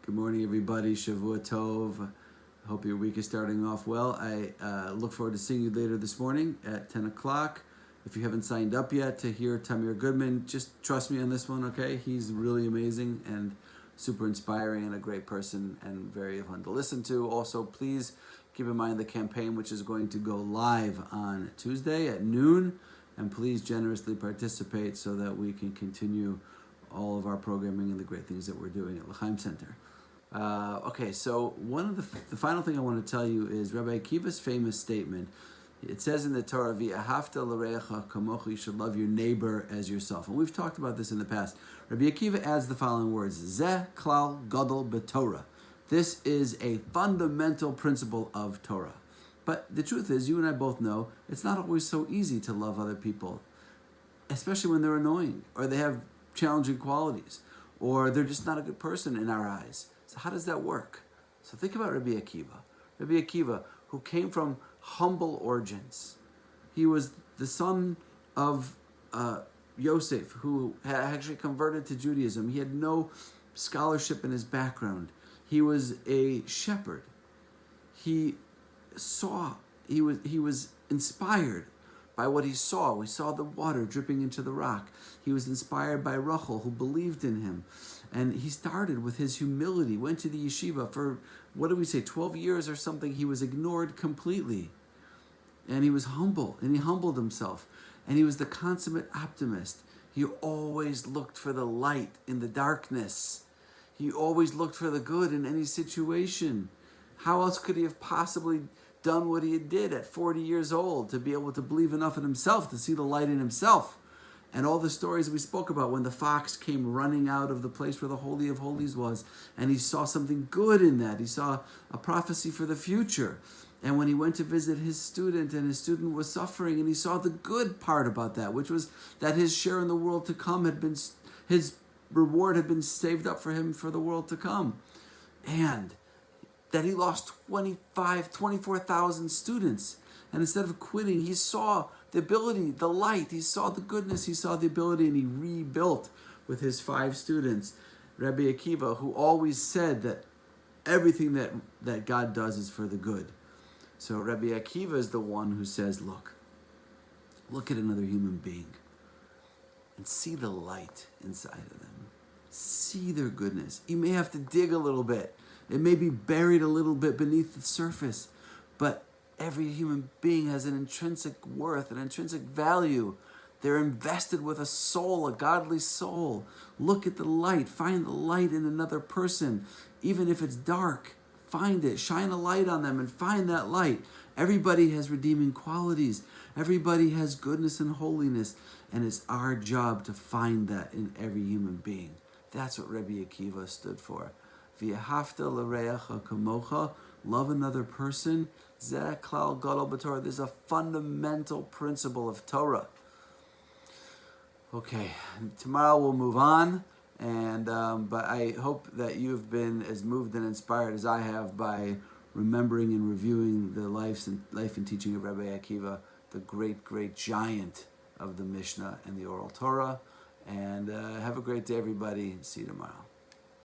Good morning, everybody. Shavua Tov. Hope your week is starting off well. I look forward to seeing you later this morning at 10 o'clock. If you haven't signed up yet to hear Tamir Goodman, just trust me on this one, okay? He's really amazing and super inspiring and a great person and very fun to listen to. Also, please keep in mind the campaign, which is going to go live on Tuesday at noon. And please generously participate so that we can continue all of our programming and the great things that we're doing at L'Chaim Center. Okay, so one of the final thing I want to tell you is Rabbi Akiva's famous statement. It says in the Torah, "V'ahavta l'reacha kamocha," you should love your neighbor as yourself. And we've talked about this in the past. Rabbi Akiva adds the following words: Zeh klal gadol b'Torah. This is a fundamental principle of Torah. But the truth is, you and I both know, it's not always so easy to love other people, especially when they're annoying, or they have challenging qualities, or they're just not a good person in our eyes. So how does that work? So think about Rabbi Akiva. Rabbi Akiva, who came from humble origins. He was the son of Yosef, who had actually converted to Judaism. He had no scholarship in his background. He was a shepherd. He was inspired by what he saw. We saw the water dripping into the rock. He was inspired by Rachel, who believed in him. And he started with his humility, went to the yeshiva for, 12 years or something. He was ignored completely. And he was humble, and he humbled himself. And he was the consummate optimist. He always looked for the light in the darkness. He always looked for the good in any situation. How else could he have possibly done what he did at 40 years old, to be able to believe enough in himself to see the light in himself? And all the stories we spoke about when the fox came running out of the place where the Holy of Holies was, and he saw something good in that. He saw a prophecy for the future. And when he went to visit his student, and his student was suffering, and he saw the good part about that, which was that his share in the world to come his reward had been saved up for him for the world to come. And that he lost 24,000 students. And instead of quitting, he saw the ability, the light, he saw the goodness, he saw the ability, and he rebuilt with his 5 students. Rabbi Akiva, who always said that everything that God does is for the good. So Rabbi Akiva is the one who says, look at another human being and see the light inside of them. See their goodness. You may have to dig a little bit. It may be buried a little bit beneath the surface, but every human being has an intrinsic worth, an intrinsic value. They're invested with a soul, a godly soul. Look at the light. Find the light in another person. Even if it's dark, find it. Shine a light on them and find that light. Everybody has redeeming qualities. Everybody has goodness and holiness. And it's our job to find that in every human being. That's what Rabbi Akiva stood for. V'ahavta l'reacha kamocha, love another person. Zeh klal gadol b'Torah. This is a fundamental principle of Torah. Okay, tomorrow we'll move on, and but I hope that you have been as moved and inspired as I have by remembering and reviewing the life and teaching of Rabbi Akiva, the great giant of the Mishnah and the Oral Torah. And have a great day, everybody. See you tomorrow.